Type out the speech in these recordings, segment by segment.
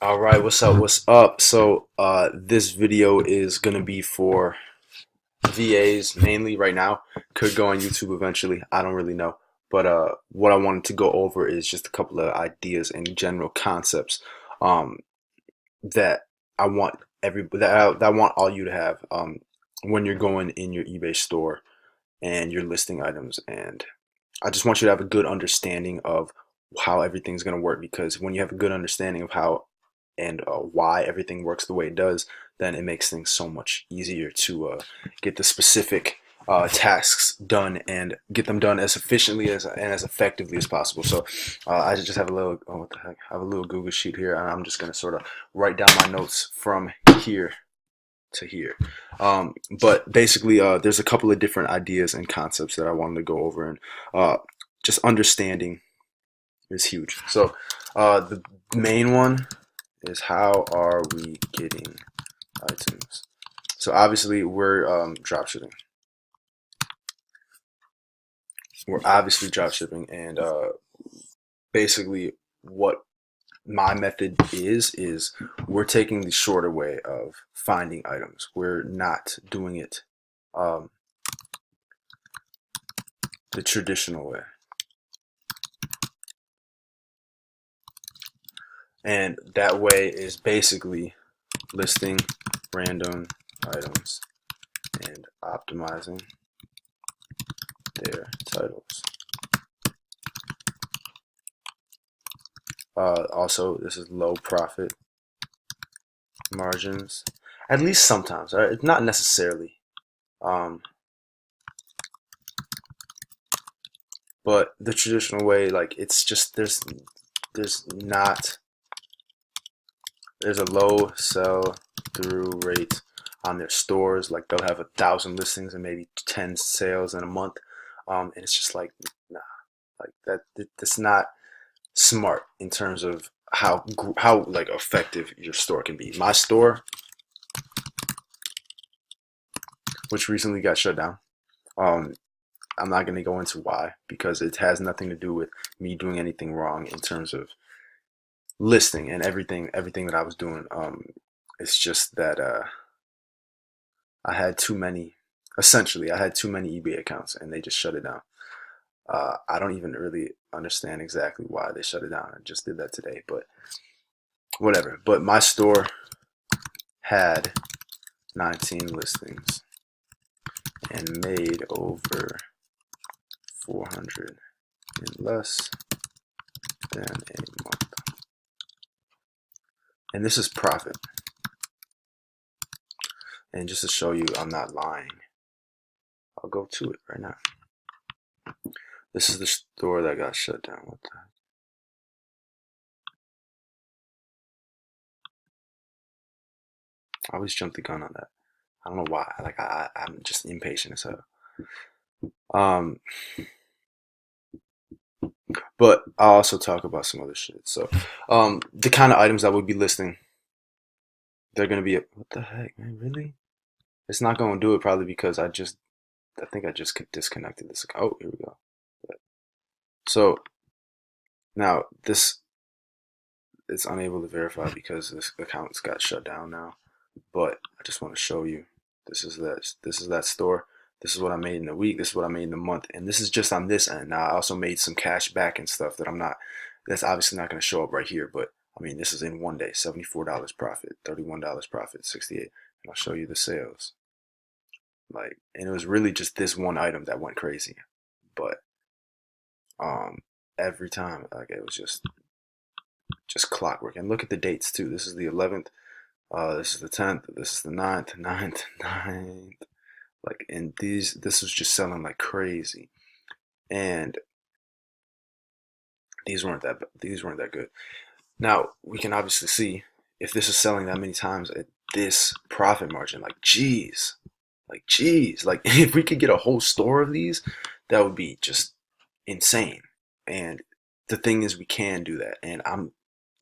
All right, what's up? What's up? This video is gonna be for VAs mainly right now. Could go on YouTube eventually. I don't really know. But what I wanted to go over is just a couple of ideas and general concepts um, that I want that I want all you to have when you're going in your eBay store and you're listing items. And I just want you to have a good understanding of how everything's going to work, because when you have a good understanding of how and why everything works the way it does, then it makes things so much easier to get the specific tasks done and get them done as efficiently and as effectively as possible. I just have a little, oh, what the heck, I have a little Google sheet here, and I'm just going to sort of write down my notes from here to here. But basically, there's a couple of different ideas and concepts that I wanted to go over, and just understanding is huge. The main one is, how are we getting items? So obviously we're dropshipping. We're obviously dropshipping, and basically what my method is we're taking the shorter way of finding items. We're not doing it um, the traditional way. And that way is basically listing random items and optimizing their titles. Also, this is low profit margins, at least sometimes. Right? It's not necessarily, but the traditional way, like, it's just there's not there's a low sell through rate on their stores. Like, they'll have 1,000 listings and maybe 10 sales in a month, and it's just like, nah, like that's not smart in terms of how like effective your store can be. My store, which recently got shut down, I'm not going to go into why, because it has nothing to do with me doing anything wrong in terms of listing and everything that I was doing. It's just that I had too many. Essentially, I had too many eBay accounts, and they just shut it down. I don't even really understand exactly why they shut it down. I just did that today, but whatever. But my store had 19 listings and made over 400 in less than a month. And this is profit. And just to show you I'm not lying, I'll go to it right now. This is the store that got shut down. What the heck? I always jump the gun on that. I don't know why. Like, I'm just impatient as hell. Um, but I'll also talk about some other shit. The kind of items I would be listing, they're gonna be what the heck, man? Really? It's not gonna do it, probably because I think I just disconnected this. Oh, here we go. So now this is unable to verify because this account's got shut down now. But I just want to show you. This is that store. This is what I made in a week. This is what I made in a month, and this is just on this end. Now, I also made some cash back and stuff that's obviously not going to show up right here. But I mean, this is in one day: $74 profit, $31 profit, 68. And I'll show you the sales. Like, and it was really just this one item that went crazy. But every time, like, it was just clockwork. And look at the dates too. This is the 11th. This is the 10th. This is the 9th, 9th, 9th. Like, and this was just selling like crazy, and these weren't that good. Now we can obviously see, if this is selling that many times at this profit margin, like, geez, like if we could get a whole store of these, that would be just insane. And the thing is, we can do that, and I'm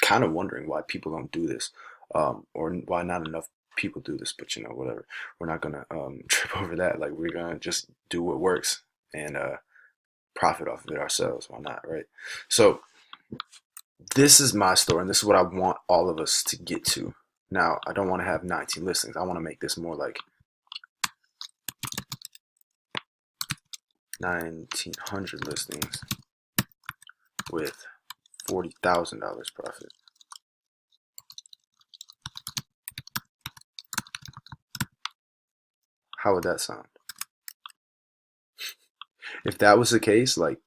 kind of wondering why people don't do this, or why not enough people do this. But whatever. We're not gonna trip over that. Like, we're gonna just do what works and profit off of it ourselves. Why not, right? So this is my store, and this is what I want all of us to get to. Now, I don't want to have 19 listings. I want to make this more like 1,900 listings with $40,000 profit. How would that sound? If that was the case, like,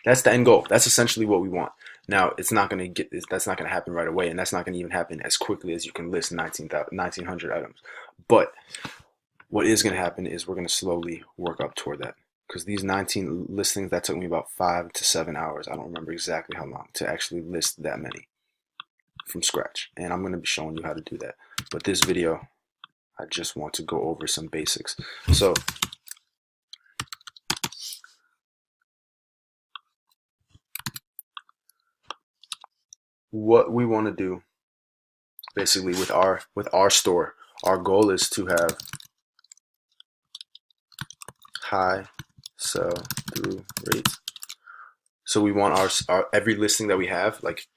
that's the end goal. That's essentially what we want. Now, it's not going to get this. That's not going to happen right away, and that's not going to even happen as quickly as you can list 1,900 items. But what is going to happen is we're going to slowly work up toward that. Because these 19 listings, that took me about 5 to 7 hours. I don't remember exactly how long to actually list that many from scratch. And I'm going to be showing you how to do that. But this video, I just want to go over some basics. So what we want to do basically with our store, our goal is to have high sell through rates. So we want our every listing that we have, like,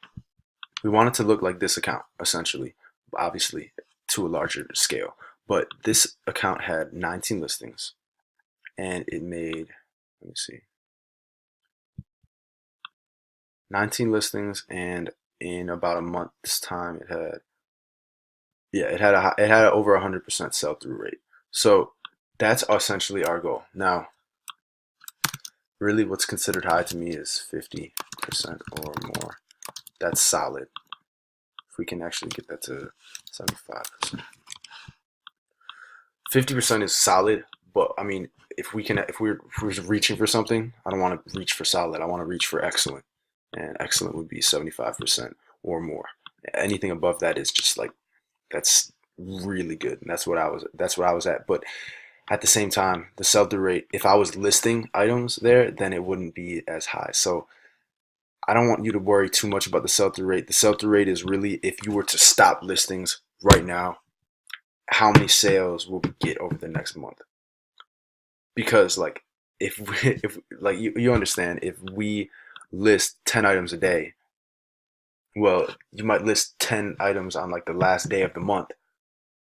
we want it to look like this account essentially, obviously to a larger scale. But this account had 19 listings and it made, let me see, 19 listings, and in about a month's time it had, yeah, it had over 100% sell through rate. So that's essentially our goal. Now, really what's considered high to me is 50% or more. That's solid. If we can actually get that to 75%. 50% is solid, but I mean, if we're reaching for something, I don't want to reach for solid. I want to reach for excellent, and excellent would be 75% or more. Anything above that is just like, that's really good, and that's what I was at. But at the same time, the sell-through rate, if I was listing items there, then it wouldn't be as high. So I don't want you to worry too much about the sell-through rate. The sell-through rate is really, if you were to stop listings right now, how many sales will we get over the next month? Because like, if like, you understand, if we list 10 items a day, well, you might list 10 items on like the last day of the month,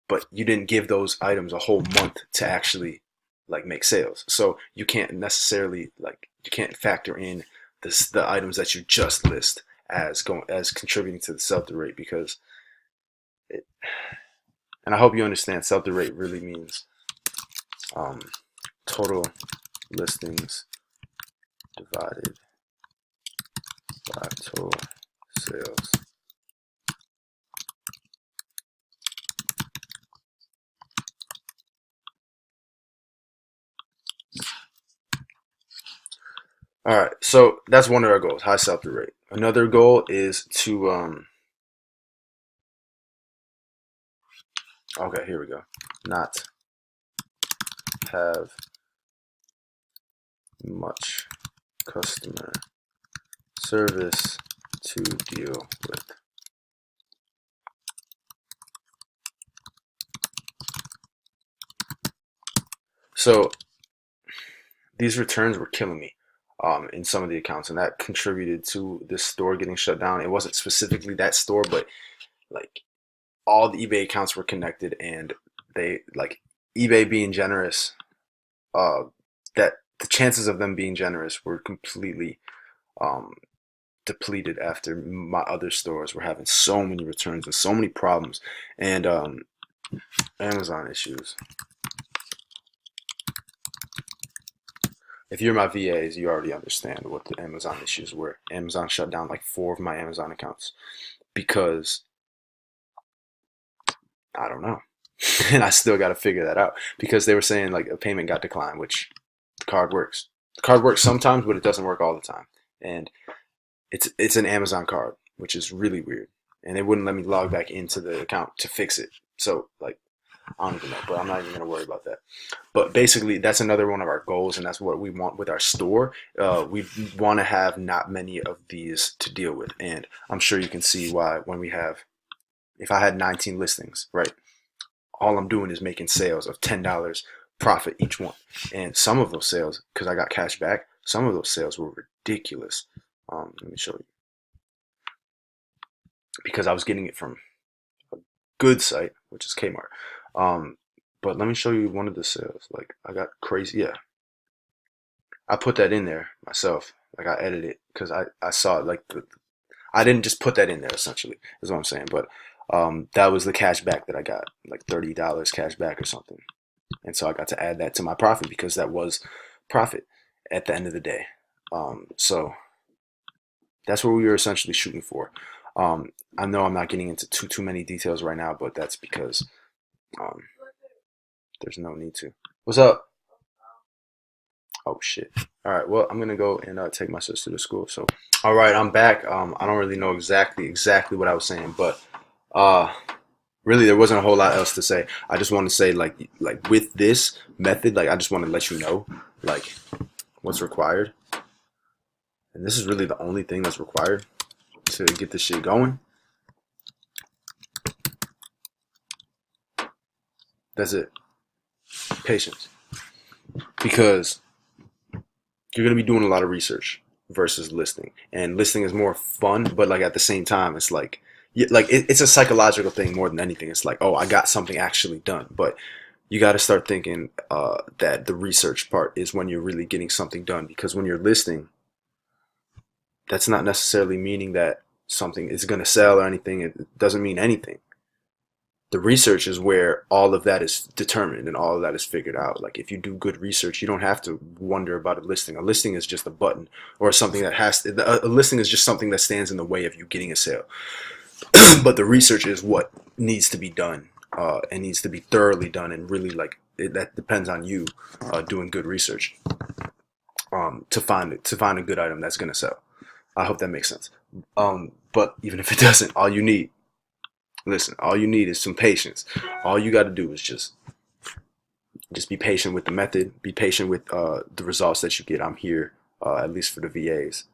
but you didn't give those items a whole month to actually like make sales. So you can't necessarily, like, you can't factor in the items that you just list as contributing to the sell-through rate, because it, and I hope you understand, sell-through rate really means total listings divided by total sales. All right, so that's one of our goals, high sell-through rate. Another goal is to okay, here we go. Not have much customer service to deal with. So these returns were killing me in some of the accounts, and that contributed to this store getting shut down. It wasn't specifically that store, but like, all the eBay accounts were connected, and they, like, eBay being generous, that the chances of them being generous were completely um, depleted after my other stores were having so many returns and so many problems, and Amazon issues. If you're my VAs, you already understand what the Amazon issues were. Amazon shut down like 4 of my Amazon accounts because I don't know. And I still got to figure that out, because they were saying like a payment got declined, which the card works. The card works sometimes, but it doesn't work all the time. And it's an Amazon card, which is really weird. And they wouldn't let me log back into the account to fix it. So like, I don't even know, but I'm not even gonna worry about that. But basically, that's another one of our goals, and that's what we want with our store. We want to have not many of these to deal with, and I'm sure you can see why. When we have, if I had 19 listings, right, all I'm doing is making sales of $10 profit each one, and some of those sales, because I got cash back, some of those sales were ridiculous. Let me show you. because I was getting it from a good site, which is Kmart. Um, but let me show you one of the sales. Like I got crazy. Yeah, I put that in there myself. Like I edited it because I saw it. Like I didn't just put that in there. Essentially, is what I'm saying. But that was the cash back that I got, like $30 cash back or something. And so I got to add that to my profit because that was profit at the end of the day. So that's what we were essentially shooting for. I know I'm not getting into too many details right now, but that's because um, there's no need to. What's up? Oh shit. All right. Well, I'm gonna go and take my sister to school. So, all right, I'm back. I don't really know exactly what I was saying, but uh, really there wasn't a whole lot else to say. I just want to say like with this method, like I just want to let you know like what's required, and this is really the only thing that's required to get this shit going. That's it. Patience, because you're going to be doing a lot of research versus listing, and listing is more fun, but like at the same time it's like it's a psychological thing more than anything. It's like, oh, I got something actually done, but you got to start thinking that the research part is when you're really getting something done, because when you're listing, that's not necessarily meaning that something is going to sell or anything. It doesn't mean anything. The research is where all of that is determined and all of that is figured out. Like if you do good research, you don't have to wonder about a listing. A listing is just a button or something that a listing is just something that stands in the way of you getting a sale. But the research is what needs to be done, and needs to be thoroughly done, and really that depends on you doing good research to find a good item that's going to sell. I hope that makes sense. But even if it doesn't, all you need is some patience. All you got to do is just be patient with the method. Be patient with the results that you get. I'm here, at least for the VAs.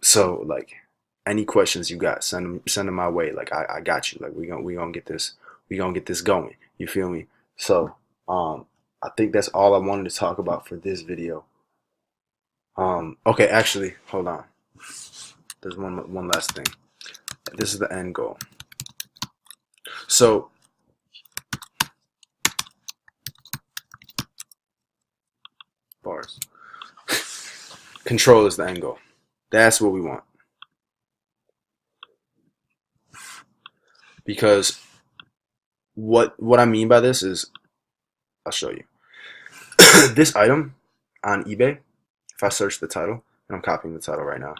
So like any questions you got, send them my way. Like I got you. Like we gonna get this going. You feel me? So I think that's all I wanted to talk about for this video. Okay, actually, hold on. There's one last thing. This is the end goal. So bars. Control is the end goal. That's what we want. Because what I mean by this is, I'll show you. This item on eBay, if I search the title, and I'm copying the title right now.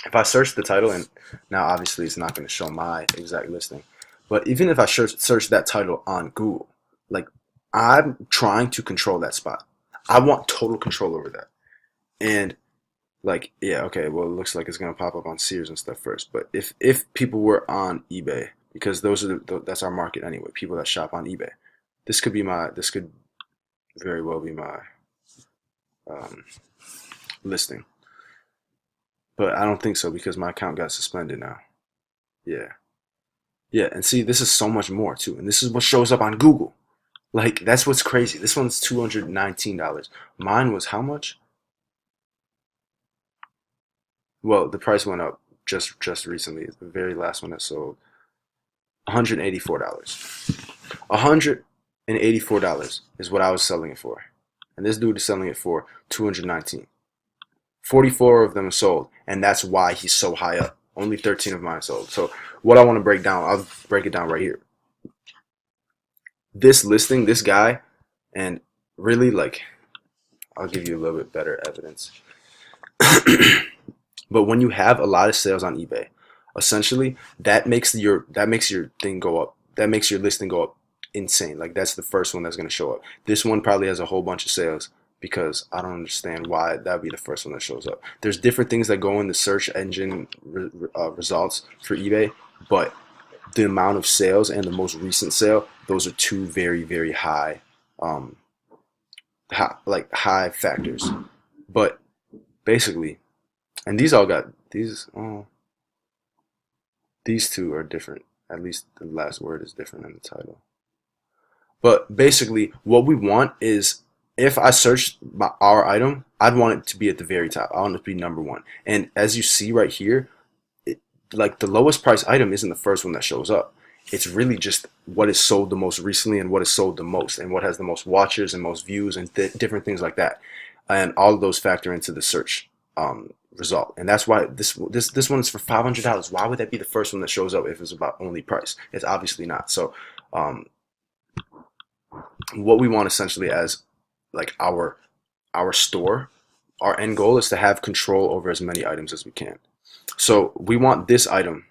If I search the title, and now obviously it's not going to show my exact listing, but even if I search that title on Google, like I'm trying to control that spot. I want total control over that. And like, yeah, okay, well, it looks like it's gonna pop up on Sears and stuff first. But if people were on eBay, because that's our market anyway, people that shop on eBay, this could very well be my listing. But I don't think so because my account got suspended now. Yeah. Yeah, and see, this is so much more too. And this is what shows up on Google. Like, that's what's crazy. This one's $219. Mine was how much? Well, the price went up just recently. The very last one that sold, $184. $184 is what I was selling it for. And this dude is selling it for $219. 44 of them sold, and that's why he's so high up. Only 13 of mine sold. So what I want to break down, I'll break it down right here. This listing, this guy, and really, like, I'll give you a little bit better evidence. But when you have a lot of sales on eBay, essentially that makes your thing go up. That makes your listing go up insane. Like that's the first one that's going to show up. This one probably has a whole bunch of sales because I don't understand why that would be the first one that shows up. There's different things that go in the search engine results for eBay, but the amount of sales and the most recent sale, those are two very, very high, high factors. But basically, and these two are different. At least the last word is different in the title. But basically, what we want is, if I search our item, I'd want it to be at the very top. I want it to be number one. And as you see right here, like the lowest price item isn't the first one that shows up. It's really just what is sold the most recently and what is sold the most and what has the most watchers and most views and different things like that. And all of those factor into the search result. And that's why this one is for $500. Why would that be the first one that shows up if it's about only price? It's obviously not. So what we want essentially as like our store, our end goal is to have control over as many items as we can. So we want this item.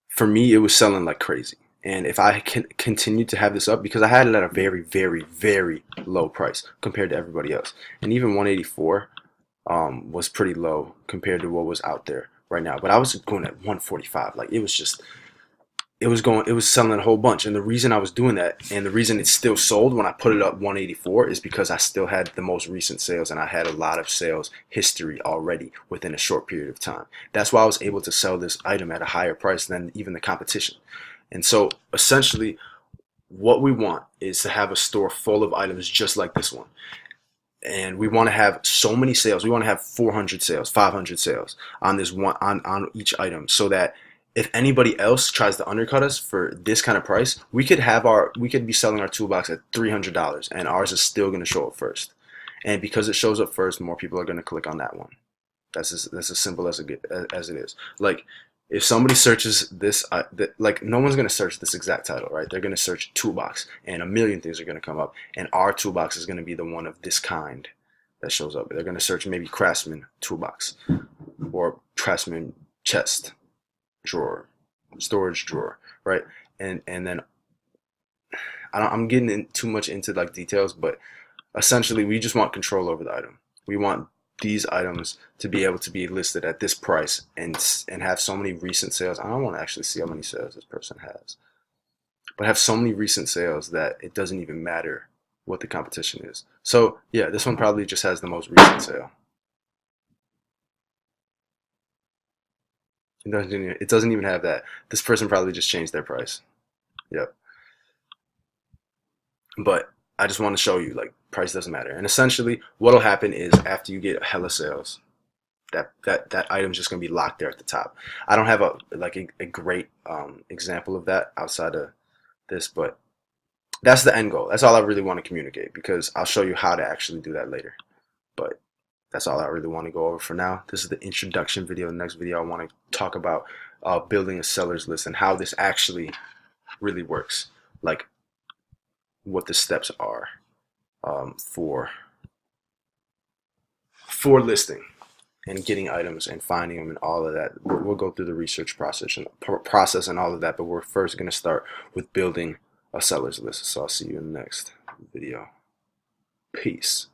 For me, it was selling like crazy. And if I can continue to have this up, because I had it at a very, very, very low price compared to everybody else. And even 184 was pretty low compared to what was out there right now. But I was going at 145. Like it was selling a whole bunch. And the reason I was doing that and the reason it's still sold when I put it up 184 is because I still had the most recent sales and I had a lot of sales history already within a short period of time. That's why I was able to sell this item at a higher price than even the competition. And so essentially what we want is to have a store full of items just like this one. And we want to have so many sales. We want to have 400 sales, 500 sales on this one on each item so that if anybody else tries to undercut us for this kind of price, we could be selling our toolbox at $300 and ours is still going to show up first. And because it shows up first, more people are going to click on that one. That's as simple as it is. Like if somebody searches this, like no one's going to search this exact title, right? They're going to search toolbox and a million things are going to come up. And our toolbox is going to be the one of this kind that shows up. They're going to search maybe Craftsman toolbox or Craftsman chest drawer, storage drawer, right? And then I'm getting too much into like details, but essentially we just want control over the item. We want these items to be able to be listed at this price and have so many recent sales. I don't want to actually see how many sales this person has, but have so many recent sales that it doesn't even matter what the competition is. So yeah, this one probably just has the most recent sale. It doesn't even have that. This person probably just changed their price. Yep. But I just want to show you like price doesn't matter. And essentially what'll happen is after you get hella sales, that item's just gonna be locked there at the top. I don't have a great example of that outside of this, but that's the end goal. That's all I really want to communicate because I'll show you how to actually do that later. But that's all I really want to go over for now. This is the introduction video. The next video, I want to talk about building a seller's list and how this actually really works. Like what the steps are for listing and getting items and finding them and all of that. We'll go through the research process and all of that, but we're first going to start with building a seller's list. So I'll see you in the next video. Peace.